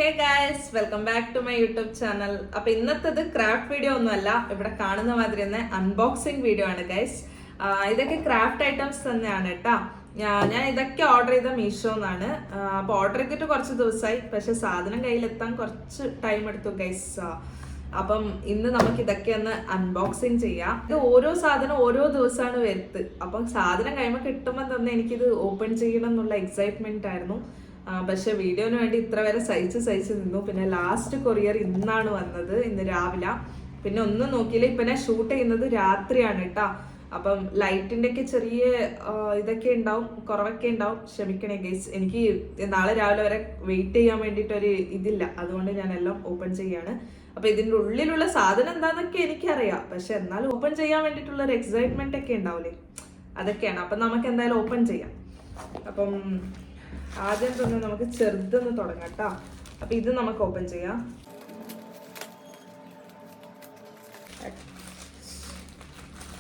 Hey guys, welcome back to my YouTube channel. അപ്പോൾ ഇന്നത്തേത് craft video ഒന്നുമല്ല, ഇവിടെ കാണുന്ന മാതിരി തന്നെ അൺബോക്സിംഗ് വീഡിയോ ആണ് ഗൈസ്. ഇതൊക്കെ ക്രാഫ്റ്റ് ഐറ്റംസ് തന്നെയാണ് കേട്ടോ. ഞാൻ ഇതൊക്കെ ഓർഡർ ചെയ്ത മീഷോന്നാണ്. അപ്പോൾ ഓർഡർ ചെയ്തിട്ട് കുറച്ച് ദിവസമായി, പക്ഷെ സാധനം കയ്യിലെത്താൻ കുറച്ച് ടൈം എടുത്തു ഗൈസ്. അപ്പം ഇന്ന് നമുക്ക് ഇതൊക്കെ ഒന്ന് അൺബോക്സിങ് ചെയ്യാം. ഇത് ഓരോ സാധനം ഓരോ ദിവസമാണ് വരുത്ത്. അപ്പം സാധനം കഴിയുമ്പോൾ കിട്ടുമ്പോൾ തന്നെ എനിക്കിത് ഓപ്പൺ ചെയ്യണം എന്നുള്ള എക്സൈറ്റ്മെന്റ് ആയിരുന്നു. പക്ഷെ വീഡിയോന് വേണ്ടി ഇത്ര വരെ സഹിച്ച് നിന്നു. പിന്നെ ലാസ്റ്റ് കൊറിയർ ഇന്നാണ് വന്നത്, ഇന്ന് രാവിലെ. പിന്നെ ഒന്നും നോക്കിയില്ല. ഇപ്പൊ ഞാൻ ഷൂട്ട് ചെയ്യുന്നത് രാത്രിയാണ് കേട്ടോ. അപ്പം ലൈറ്റിന്റെ ഒക്കെ ചെറിയ ഇതൊക്കെ ഉണ്ടാവും, കുറവൊക്കെ ഉണ്ടാവും, ക്ഷമിക്കണേ ഗൈസ്. എനിക്ക് നാളെ രാവിലെ വരെ വെയിറ്റ് ചെയ്യാൻ വേണ്ടിയിട്ടൊരു ഇതില്ല, അതുകൊണ്ട് ഞാൻ എല്ലാം ഓപ്പൺ ചെയ്യാണ്. അപ്പൊ ഇതിന്റെ ഉള്ളിലുള്ള സാധനം എന്താന്നൊക്കെ എനിക്കറിയാം, പക്ഷെ എന്നാലും ഓപ്പൺ ചെയ്യാൻ വേണ്ടിയിട്ടുള്ള ഒരു എക്സൈറ്റ്മെന്റ് ഒക്കെ ഉണ്ടാവില്ലേ, അതൊക്കെയാണ്. അപ്പൊ നമുക്ക് എന്തായാലും ഓപ്പൺ ചെയ്യാം. അപ്പം ആദ്യം തന്നെ നമുക്ക് ചെറുതെന്ന് തുടങ്ങാം കേട്ടോ. അപ്പൊ ഇത് നമുക്ക് ഓപ്പൺ ചെയ്യാം.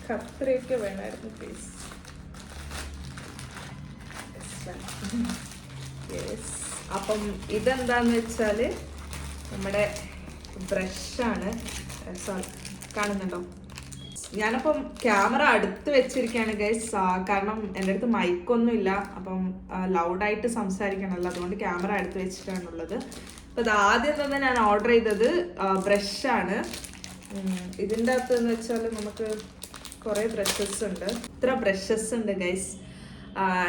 കത്രയൊക്കെ വേണമായിരുന്നു പ്ലീസ്. അപ്പം ഇതെന്താന്ന് വെച്ചാല് നമ്മുടെ ബ്രഷാണ്. സോറി, കാണുന്നുണ്ടോ? ഞാനപ്പം ക്യാമറ അടുത്ത് വെച്ചിരിക്കുകയാണ് ഗൈസ്, കാരണം എൻ്റെ അടുത്ത് മൈക്കൊന്നും ഇല്ല. അപ്പം ലൗഡായിട്ട് സംസാരിക്കണമല്ലോ, അതുകൊണ്ട് ക്യാമറ അടുത്ത് വെച്ചിട്ടാണുള്ളത്. അപ്പം അത് ആദ്യം തന്നെ ഞാൻ ഓർഡർ ചെയ്തത് ബ്രഷാണ്. ഇതിൻ്റെ അകത്ത് എന്ന് വെച്ചാൽ നമുക്ക് കുറേ ബ്രഷസ് ഉണ്ട്. ഇത്ര ബ്രഷസ് ഉണ്ട് ഗൈസ്.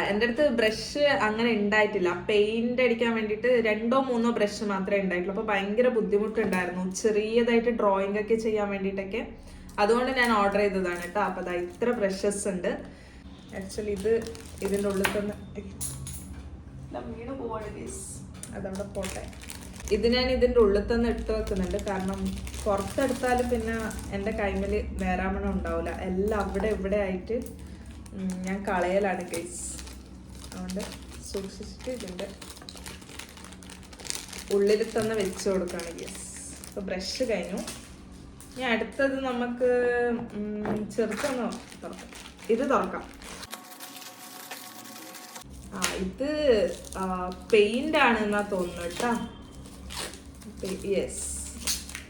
എൻ്റെ അടുത്ത് ബ്രഷ് അങ്ങനെ ഉണ്ടായിട്ടില്ല. പെയിന്റ് അടിക്കാൻ വേണ്ടിയിട്ട് 2-3 ബ്രഷ് മാത്രമേ ഉണ്ടായിട്ടുള്ളൂ. അപ്പോൾ ഭയങ്കര ബുദ്ധിമുട്ടുണ്ടായിരുന്നു ചെറിയതായിട്ട് ഡ്രോയിങ് ഒക്കെ ചെയ്യാൻ വേണ്ടിയിട്ടൊക്കെ. അതുകൊണ്ട് ഞാൻ ഓർഡർ ചെയ്തതാണ് കേട്ടോ. അപ്പോൾ അതാ ഇത്ര ബ്രഷസ് ഉണ്ട്. ആക്ച്വലി ഇതിൻ്റെ ഉള്ളിൽ തന്നെ വീണ് പോവാണ് ഗൈസ്, അതവിടെ പോട്ടെ. ഇത് ഞാൻ ഇതിൻ്റെ ഉള്ളിൽ തന്നെ ഇട്ട് വെക്കുന്നുണ്ട്, കാരണം പുറത്തെടുത്താൽ പിന്നെ എൻ്റെ കൈമിൽ നേരാമണം ഉണ്ടാവില്ല. എല്ലാം അവിടെ ഇവിടെ ആയിട്ട് ഞാൻ കളയലാണ് ഗൈസ്. അതുകൊണ്ട് സൂക്ഷിച്ചിട്ട് ഇതിൻ്റെ ഉള്ളിൽ തന്നെ വെച്ച് കൊടുക്കുകയാണ് ഗൈസ്. അപ്പോൾ ബ്രഷ് കഴിഞ്ഞു. ഇനി അടുത്തത് നമുക്ക് ചെറുതൊന്ന് തുറക്കാം. ഇത് തുറക്കാം. ഇത് പെയിന്റ് ആണ് എന്നാ തോന്നുന്നു കേട്ടോ. യെസ്,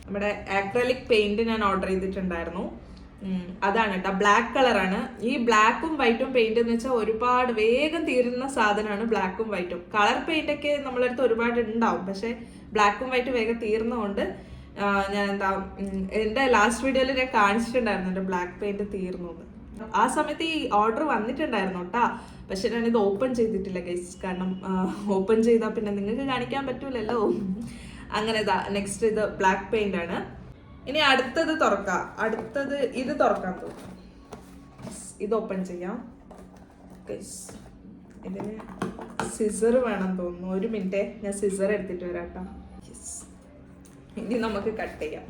നമ്മുടെ ആക്രലിക് പെയിന്റ് ഞാൻ ഓർഡർ ചെയ്തിട്ടുണ്ടായിരുന്നു. അതാണ് കേട്ടോ, ബ്ലാക്ക് കളറാണ്. ഈ ബ്ലാക്കും വൈറ്റും പെയിന്റ് എന്ന് വെച്ചാൽ ഒരുപാട് വേഗം തീരുന്ന സാധനമാണ് ബ്ലാക്കും വൈറ്റും. കളർ പെയിന്റ് ഒക്കെ നമ്മളടുത്ത് ഒരുപാട് ഉണ്ടാവും, പക്ഷെ ബ്ലാക്കും വൈറ്റും വേഗം തീർന്നുകൊണ്ട് ഞാൻ എൻ്റെ ലാസ്റ്റ് വീഡിയോയിൽ ഞാൻ കാണിച്ചിട്ടുണ്ടായിരുന്നു എൻ്റെ ബ്ലാക്ക് പെയിന്റ് തീർന്നു. ആ സമയത്ത് ഈ ഓർഡർ വന്നിട്ടുണ്ടായിരുന്നു കേട്ടോ, പക്ഷെ ഞാനിത് ഓപ്പൺ ചെയ്തിട്ടില്ല ഗൈസ്, കാരണം ഓപ്പൺ ചെയ്താൽ പിന്നെ നിങ്ങൾക്ക് കാണിക്കാൻ പറ്റൂലല്ലോ. അങ്ങനെ നെക്സ്റ്റ് ഇത് ബ്ലാക്ക് പെയിന്റ് ആണ്. ഇനി അടുത്തത് തുറക്കാം. അടുത്തത് ഇത് തുറക്കാൻ തോന്നുന്നു. ഇത് ഓപ്പൺ ചെയ്യാം ഗൈസ്. ഇതിന് സിസർ വേണം തോന്നുന്നു. 1 മിനിറ്റ്, ഞാൻ സിസർ എടുത്തിട്ട് വരാം കേട്ടോ. ഇനി നമുക്ക് കട്ട് ചെയ്യാം.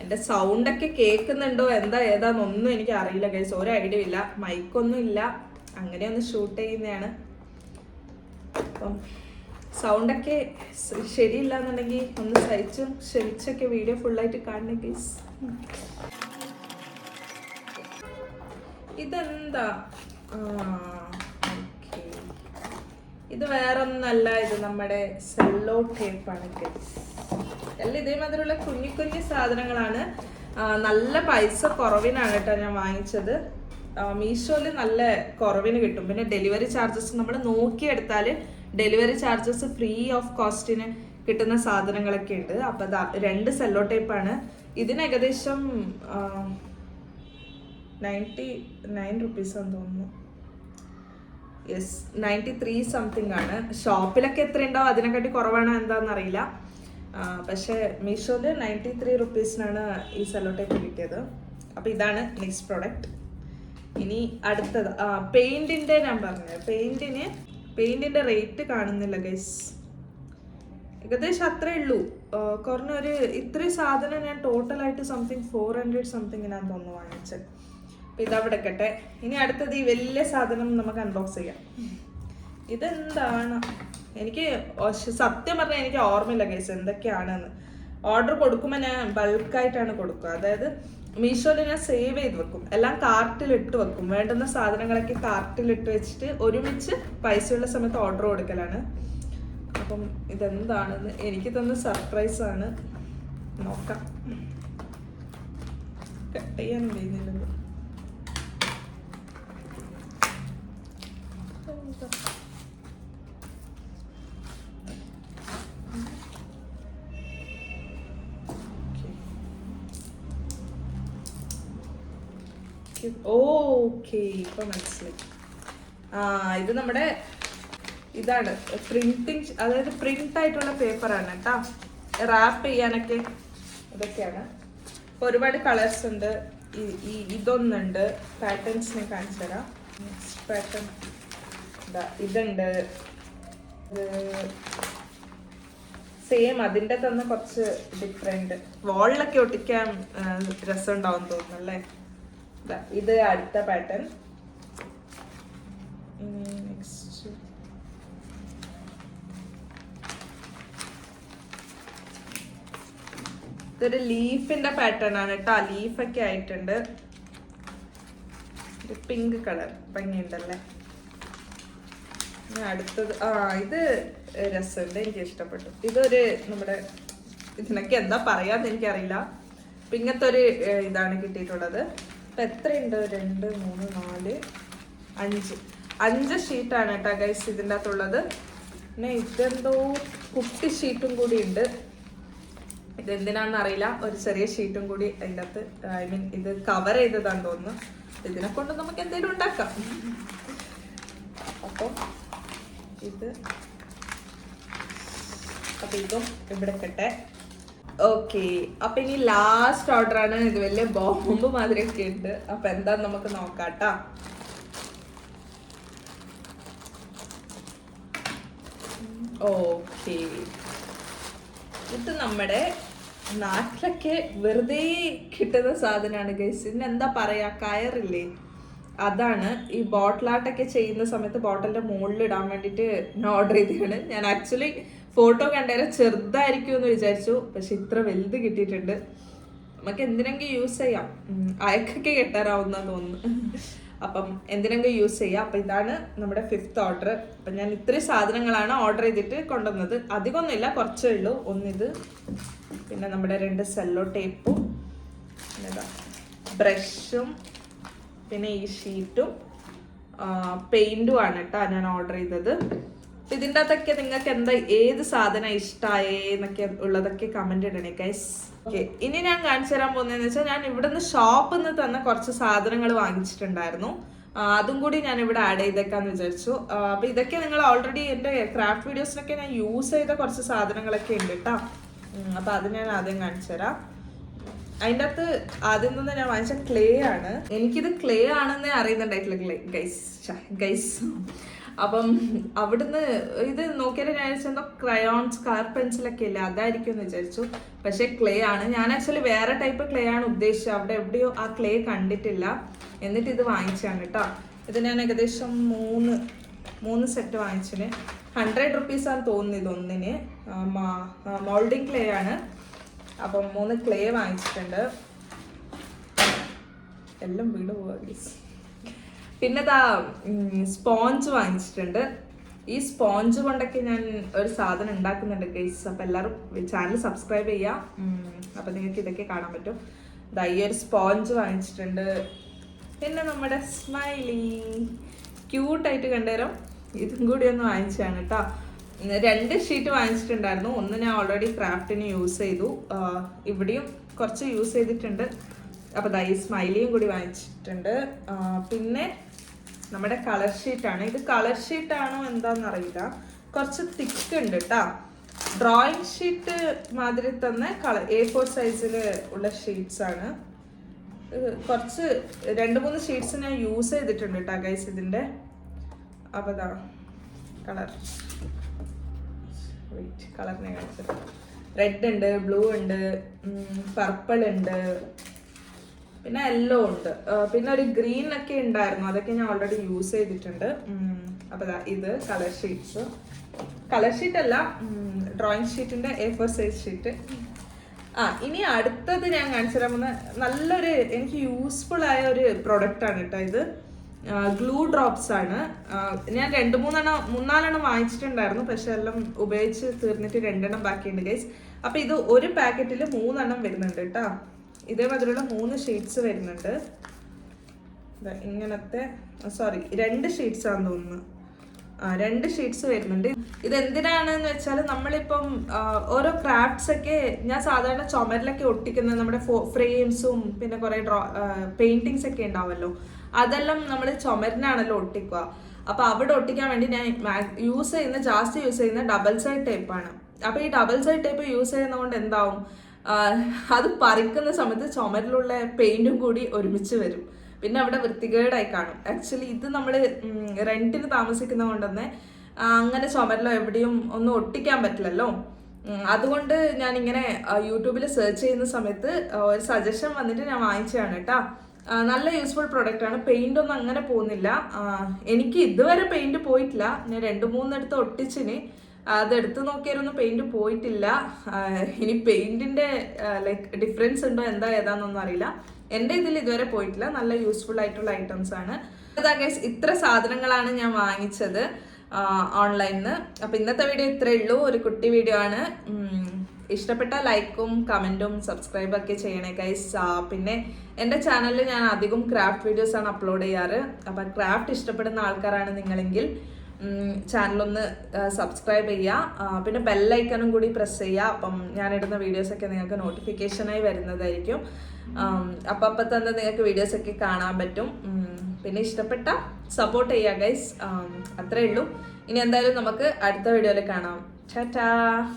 എൻ്റെ സൗണ്ടൊക്കെ കേൾക്കുന്നുണ്ടോ ഏതാന്നൊന്നും എനിക്ക് അറിയില്ല ഗൈസ്, ഒരു ഐഡിയ ഇല്ല. മൈക്കൊന്നും ഇല്ല, അങ്ങനെ ഒന്ന് ഷൂട്ട് ചെയ്യുന്നതാണ്. അപ്പം സൗണ്ടൊക്കെ ശരിയില്ല എന്നുണ്ടെങ്കിൽ ഒന്ന് സഹിച്ചും ക്ഷമിച്ചൊക്കെ വീഡിയോ ഫുള്ളായിട്ട് കാണണേ ഗൈസ്. ഇതെന്താ? ഓക്കെ, ഇത് വേറൊന്നല്ല, ഇത് നമ്മുടെ സെല്ലോ ടേപ്പാണ് ഗൈസ്. എല്ലാം ഇതേമാതിരിയുള്ള കുഞ്ഞു സാധനങ്ങളാണ്. നല്ല പൈസ കുറവിനാണ് കേട്ടോ ഞാൻ വാങ്ങിച്ചത്. മീഷോയിൽ നല്ല കുറവിന് കിട്ടും. പിന്നെ ഡെലിവറി ചാർജസ് നമ്മൾ നോക്കിയെടുത്താൽ ഡെലിവറി ചാർജസ് ഫ്രീ ഓഫ് കോസ്റ്റിന് കിട്ടുന്ന സാധനങ്ങളൊക്കെ ഉണ്ട്. അപ്പം 2 സെല്ലോ ടേപ്പാണ്. ഇതിന് ഏകദേശം 99 റുപ്പീസാന്ന് തോന്നുന്നു. യെസ്, 93 സംതിങ് ആണ്. ഷോപ്പിലൊക്കെ എത്ര ഉണ്ടാവും, അതിനെക്കാട്ടി കുറവാണോ എന്താണെന്നറിയില്ല. പക്ഷേ മീഷോയിൽ 93 റുപ്പീസിനാണ് ഈ സെല്ലോ ടേപ്പ് കിട്ടിയത്. അപ്പോൾ ഇതാണ് നെക്സ്റ്റ് പ്രോഡക്റ്റ്. ഇനി അടുത്തത് പെയിന്റിന്റെ. ഞാൻ പറഞ്ഞത് പെയിന്റിന്റെ റേറ്റ് കാണുന്നില്ല ഗൈസ്, ഏകദേശം അത്രേ ഉള്ളൂ. കുറഞ്ഞൊരു ഇത്രയും സാധനം ഞാൻ ടോട്ടലായിട്ട് സംതിങ് 400 സംതിങ്ങിനാന്ന് തോന്നുന്നു വാങ്ങിച്ചത്. അപ്പം ഇതവിടെ കട്ടെ. ഇനി അടുത്തത് ഈ വലിയ സാധനം നമുക്ക് അൺബോക്സ് ചെയ്യാം. ഇതെന്താണ്? എനിക്ക് സത്യം പറഞ്ഞാൽ എനിക്ക് ഓർമ്മയില്ല ഗൈസ് എന്തൊക്കെയാണെന്ന്. ഓർഡർ കൊടുക്കുമ്പോൾ ഞാൻ ബൾക്കായിട്ടാണ് കൊടുക്കുക. അതായത് മീഷോയിൽ ഞാൻ സേവ് ചെയ്ത് വെക്കും, എല്ലാം കാർട്ടിലിട്ട് വെക്കും. വേണ്ടുന്ന സാധനങ്ങളൊക്കെ കാർട്ടിലിട്ട് വെച്ചിട്ട് ഒരുമിച്ച് പൈസയുള്ള സമയത്ത് ഓർഡർ കൊടുക്കലാണ്. അപ്പം ഇതെന്താണെന്ന് എനിക്ക് തന്ന സർപ്രൈസാണ്. നോക്കാം. കട്ട് ചെയ്യാൻ കഴിയുന്നില്ലല്ലോ. ഓക്കെ, ഇപ്പൊ മനസ്സിലായി. ഇത് നമ്മുടെ ഇതാണ് പ്രിന്റിങ്, അതായത് പ്രിന്റ് ആയിട്ടുള്ള പേപ്പറാണ് കേട്ടോ. റാപ്പ് ചെയ്യാനൊക്കെ ഇതൊക്കെയാണ്. ഒരുപാട് കളേഴ്സ് ഉണ്ട്. ഇതൊന്നുണ്ട്. പാറ്റേൺസിനെ കാണിച്ചു തരാം. നെക്സ്റ്റ് പാറ്റേൺ ഇതുണ്ട്. സെയിം അതിൻ്റെ തന്നെ കുറച്ച് ഡിഫറെന്റ്. വാളിലൊക്കെ ഒട്ടിക്കാൻ രസം ഉണ്ടാവും തോന്നുന്നു അല്ലേ. ഇത് അടുത്ത പാറ്റേൺ. നെക്സ്റ്റ് ഇതൊരു ലീഫിന്റെ പാറ്റേൺ ആണ് കേട്ടോ. ലീഫൊക്കെ ആയിട്ടുണ്ട്. പിങ്ക് കളർ ഭംഗിയുണ്ടല്ലേ. അടുത്തത് ഇത് രസമുണ്ട്, എനിക്ക് ഇഷ്ടപ്പെട്ടു. ഇതൊരു നമ്മുടെ ഇതിനൊക്കെ എന്താ പറയാന്ന് എനിക്കറിയില്ല. അപ്പൊ ഇങ്ങനത്തെ ഒരു ഇതാണ് കിട്ടിയിട്ടുള്ളത്. അപ്പൊ എത്രയുണ്ട്? 2, 3, 4, 5 ഷീറ്റാണ് കേട്ടോ ഗൈസ് ഇതിൻ്റെ അകത്തുള്ളത്. പിന്നെ ഇതെന്തോ കുട്ടി ഷീറ്റും കൂടി ഉണ്ട്. ഇതെന്തിനാണെന്ന് അറിയില്ല. ഒരു ചെറിയ ഷീറ്റും കൂടി അതിൻ്റെ അകത്ത്, ഐ മീൻ ഇത് കവർ ചെയ്തതാന്ന് തോന്നുന്നു. ഇതിനെ കൊണ്ട് നമുക്ക് എന്തെങ്കിലും ഉണ്ടാക്കാം. അപ്പം ഇതും ഇവിടെ കട്ടെ. ഓക്കെ, അപ്പൊ ഇനി ലാസ്റ്റ് ഓർഡർ ആണ്. ഇത് വലിയ ബോംബ് മാതിരി ഒക്കെ ഉണ്ട്. അപ്പൊ എന്താന്ന് നമുക്ക് നോക്കാട്ടാ. ഓക്കെ, ഇത് നമ്മുടെ നാട്ടിലൊക്കെ വെറുതെ കിട്ടുന്ന സാധനമാണ് ഗൈസ്. ഇതിന് എന്താ പറയാ, കയറില്ലേ, അതാണ്. ഈ ബോട്ടിലാട്ടൊക്കെ ചെയ്യുന്ന സമയത്ത് ബോട്ടിലിന്റെ മുകളിൽ ഇടാൻ വേണ്ടിയിട്ട് ഞാൻ ഓർഡർ ചെയ്തതാണ്. ഞാൻ ആക്ച്വലി ഫോട്ടോ കണ്ടേരം ചെറുതായിരിക്കും എന്ന് വിചാരിച്ചു, പക്ഷെ ഇത്ര വലുത് കിട്ടിയിട്ടുണ്ട്. നമുക്ക് എന്തിനെങ്കിലും യൂസ് ചെയ്യാം. അയക്കൊക്കെ കെട്ടാറാവുന്ന തോന്നുന്നു. അപ്പം എന്തിനെങ്കിലും യൂസ് ചെയ്യാം. അപ്പം ഇതാണ് നമ്മുടെ 5th ഓർഡർ. അപ്പം ഞാൻ ഇത്രയും സാധനങ്ങളാണ് ഓർഡർ ചെയ്തിട്ട് കൊണ്ടുവന്നത്. അധികമൊന്നുമില്ല, കുറച്ചേ ഉള്ളൂ. ഒന്നിത്, പിന്നെ നമ്മുടെ 2 സെല്ലോ ടേപ്പും, പിന്നെ ബ്രഷും, പിന്നെ ഈ ഷീറ്റും പെയിന്റും ആണ് കേട്ടോ ഞാൻ ഓർഡർ ചെയ്തത്. ഇതിൻ്റെ അകത്തൊക്കെ നിങ്ങൾക്ക് എന്താ ഏത് സാധനം ഇഷ്ടമായേ എന്നൊക്കെ ഉള്ളതൊക്കെ കമന്റ് ഇടണേ ഗൈസ്. ഓക്കെ, ഇനി ഞാൻ കാണിച്ചു തരാൻ പോകുന്നതെന്ന് വെച്ചാൽ ഞാൻ ഇവിടുന്ന് ഷോപ്പിൽ നിന്ന് തന്നെ കുറച്ച് സാധനങ്ങൾ വാങ്ങിച്ചിട്ടുണ്ടായിരുന്നു. അതും കൂടി ഞാൻ ഇവിടെ ആഡ് ചെയ്തേക്കാന്ന് വിചാരിച്ചു. അപ്പൊ ഇതൊക്കെ നിങ്ങൾ ഓൾറെഡി എൻ്റെ ക്രാഫ്റ്റ് വീഡിയോസിനൊക്കെ ഞാൻ യൂസ് ചെയ്ത കുറച്ച് സാധനങ്ങളൊക്കെ ഉണ്ട് കേട്ടോ. അപ്പൊ അത് ഞാൻ ആദ്യം കാണിച്ചു തരാം. അതിൻ്റെ അകത്ത് ആദ്യം തന്നെ ഞാൻ വാങ്ങിച്ച ക്ലേ ആണ്. എനിക്കിത് ക്ലേ ആണെന്നേ അറിയുന്നുണ്ടായിട്ടില്ല ഗൈസ്. അപ്പം അവിടുന്ന് ഇത് നോക്കിയാലും ഞാൻ വിചാരിച്ചെന്തോ ക്രയോൺസ്, കളർ പെൻസിലൊക്കെ ഇല്ലേ, അതായിരിക്കും എന്ന് വിചാരിച്ചു. പക്ഷെ ക്ലേ ആണ്. ഞാൻ ആക്ച്വലി വേറെ ടൈപ്പ് ക്ലേ ആണ് ഉദ്ദേശിച്ചത്. അവിടെ എവിടെയോ ആ ക്ലേ കണ്ടിട്ടില്ല. എന്നിട്ട് ഇത് വാങ്ങിച്ചാണ് കേട്ടോ. ഇത് ഞാൻ ഏകദേശം 3 സെറ്റ് വാങ്ങിച്ചിന്. 100 റുപ്പീസാണ് തോന്നുന്നു ഇതൊന്നിന്. മോൾഡിങ് ക്ലേ ആണ്. അപ്പം 3 ക്ലേ വാങ്ങിച്ചിട്ടുണ്ട്. എല്ലാം വീട് പോവാ. പിന്നെ സ്പോഞ്ച് വാങ്ങിച്ചിട്ടുണ്ട്. ഈ സ്പോഞ്ച് കൊണ്ടൊക്കെ ഞാൻ ഒരു സാധനം ഉണ്ടാക്കുന്നുണ്ട് ഗൈസ്. അപ്പം എല്ലാവരും ചാനൽ സബ്സ്ക്രൈബ് ചെയ്യാം. അപ്പം നിങ്ങൾക്ക് ഇതൊക്കെ കാണാൻ പറ്റും. ഈ ഒരു സ്പോഞ്ച് വാങ്ങിച്ചിട്ടുണ്ട്. പിന്നെ നമ്മുടെ സ്മൈലി ക്യൂട്ടായിട്ട് കണ്ടേരം ഇതും കൂടി ഒന്ന് വാങ്ങിച്ചതാണ് കേട്ടോ. 2 ഷീറ്റ് വാങ്ങിച്ചിട്ടുണ്ടായിരുന്നു. ഒന്ന് ഞാൻ ഓൾറെഡി ക്രാഫ്റ്റിന് യൂസ് ചെയ്തു. ഇവിടെയും കുറച്ച് യൂസ് ചെയ്തിട്ടുണ്ട്. അപ്പോൾ ഈ സ്മൈലിയും കൂടി വാങ്ങിച്ചിട്ടുണ്ട്. പിന്നെ നമ്മുടെ കളർ ഷീറ്റാണ്. ഇത് കളർ ഷീറ്റാണോ എന്താണെന്നറിയില്ല, കുറച്ച് തിക്ക് ഉണ്ട് കേട്ടോ. ഡ്രോയിങ് ഷീറ്റ് മാതിരി തന്നെ A4 സൈസിൽ ഉള്ള ഷീറ്റ്സ് ആണ്. കുറച്ച് 2-3 ഷീറ്റ്സ് ഞാൻ യൂസ് ചെയ്തിട്ടുണ്ട് കേട്ടോ ഗൈസ് ഇതിൻ്റെ. അപ്പോൾ കളറിനെ കാണിച്ചത് റെഡ് ഉണ്ട്, ബ്ലൂ ഉണ്ട്, പർപ്പിൾ ഉണ്ട്, പിന്നെ യെല്ലോ ഉണ്ട്, പിന്നെ ഒരു ഗ്രീൻ ഒക്കെ ഉണ്ടായിരുന്നു. അതൊക്കെ ഞാൻ ഓൾറെഡി യൂസ് ചെയ്തിട്ടുണ്ട്. അപ്പോൾ ഇത് കളർ ഷീറ്റ്സ്. കളർ ഷീറ്റ് അല്ല, ഡ്രോയിങ് ഷീറ്റിന്റെ A4 സൈസ് ഷീറ്റ്. ഇനി അടുത്തത് ഞാൻ കാണിച്ചു തരാൻ പോകുന്ന നല്ലൊരു എനിക്ക് യൂസ്ഫുൾ ആയ ഒരു പ്രൊഡക്റ്റ് ആണ് കേട്ടോ ഇത്. ഗ്ലൂ ഡ്രോപ്സ് ആണ്. ഞാൻ 3-4 വാങ്ങിച്ചിട്ടുണ്ടായിരുന്നു, പക്ഷെ എല്ലാം ഉപയോഗിച്ച് തീർന്നിട്ട് 2 ബാക്കിയുണ്ട് ഗൈസ്. അപ്പൊ ഇത് ഒരു പാക്കറ്റിൽ 3 വരുന്നുണ്ട് കേട്ടോ. ഇതേമാതിരിയുള്ള 3 ഷീറ്റ്സ് വരുന്നുണ്ട്. ഇങ്ങനത്തെ 2 ഷീറ്റ്സ് ആണെന്ന് തോന്നുന്നു. 2 ഷീറ്റ്സ് വരുന്നുണ്ട്. ഇത് എന്തിനാണെന്ന് വെച്ചാൽ നമ്മളിപ്പം ഓരോ ക്രാഫ്റ്റ്സ് ഒക്കെ ഞാൻ സാധാരണ ചുമരിലൊക്കെ ഒട്ടിക്കുന്ന നമ്മുടെ ഫ്രെയിംസും പിന്നെ കുറെ പെയിന്റിങ്സ് ഒക്കെ ഉണ്ടാവുമല്ലോ, അതെല്ലാം നമ്മൾ ചുമരിനാണല്ലോ ഒട്ടിക്കുക. അപ്പൊ അവിടെ ഒട്ടിക്കാൻ വേണ്ടി ഞാൻ ജാസ്തി യൂസ് ചെയ്യുന്ന ഡബിൾ സൈഡ് ടേപ്പാണ്. അപ്പൊ ഈ ഡബിൾ സൈഡ് ടേപ്പ് യൂസ് ചെയ്യുന്നതുകൊണ്ട് എന്താവും, അത് പറിക്കുന്ന സമയത്ത് ചുമരിലുള്ള പെയിന്റും കൂടി ഒരുമിച്ച് വരും, പിന്നെ അവിടെ വൃത്തികേടായി കാണും. ആക്ച്വലി ഇത് നമ്മൾ റെന്റിന് താമസിക്കുന്ന കൊണ്ട് തന്നെ അങ്ങനെ ചുമരിലോ എവിടെയും ഒന്നും ഒട്ടിക്കാൻ പറ്റില്ലല്ലോ. അതുകൊണ്ട് ഞാൻ ഇങ്ങനെ യൂട്യൂബിൽ സെർച്ച് ചെയ്യുന്ന സമയത്ത് ഒരു സജഷൻ വന്നിട്ട് ഞാൻ വാങ്ങിച്ചതാണ് കേട്ടോ. നല്ല യൂസ്ഫുൾ പ്രൊഡക്റ്റ് ആണ്. പെയിന്റ് ഒന്നും അങ്ങനെ പോകുന്നില്ല. എനിക്ക് ഇതുവരെ പെയിന്റ് പോയിട്ടില്ല. ഞാൻ 2-3 ഒട്ടിച്ചിന്, അതെടുത്ത് നോക്കിയാലൊന്നും പെയിന്റ് പോയിട്ടില്ല. ഇനി പെയിന്റിന്റെ ഡിഫറൻസ് ഉണ്ടോ ഏതാന്നൊന്നും അറിയില്ല. എൻ്റെ ഇതിൽ ഇതുവരെ പോയിട്ടില്ല. നല്ല യൂസ്ഫുൾ ആയിട്ടുള്ള ഐറ്റംസ് ആണ്. അതാ ഗൈസ്, ഇത്ര സാധനങ്ങളാണ് ഞാൻ വാങ്ങിച്ചത് ഓൺലൈനിൽ നിന്ന്. അപ്പൊ ഇന്നത്തെ വീഡിയോ ഇത്രയേ ഉള്ളൂ, ഒരു കുട്ടി വീഡിയോ ആണ്. ഇഷ്ടപ്പെട്ട ലൈക്കും കമന്റും സബ്സ്ക്രൈബ് ഒക്കെ ചെയ്യണേ ഗൈസ്. പിന്നെ എൻ്റെ ചാനലിൽ ഞാൻ അധികം ക്രാഫ്റ്റ് വീഡിയോസ് ആണ് അപ്ലോഡ് ചെയ്യാറ്. അപ്പം ക്രാഫ്റ്റ് ഇഷ്ടപ്പെടുന്ന ആൾക്കാരാണ് നിങ്ങളെങ്കിൽ ചാനലൊന്ന് സബ്സ്ക്രൈബ് ചെയ്യുക. പിന്നെ ബെല്ലൈക്കനും കൂടി പ്രസ് ചെയ്യുക. അപ്പം ഞാനിടുന്ന വീഡിയോസൊക്കെ നിങ്ങൾക്ക് നോട്ടിഫിക്കേഷനായി വരുന്നതായിരിക്കും. അപ്പം തന്നെ നിങ്ങൾക്ക് വീഡിയോസൊക്കെ കാണാൻ പറ്റും. പിന്നെ ഇഷ്ടപ്പെട്ട സപ്പോർട്ട് ചെയ്യുക ഗൈസ്. അത്രയേ ഉള്ളൂ. ഇനി എന്തായാലും നമുക്ക് അടുത്ത വീഡിയോയിൽ കാണാം. ടാറ്റാ.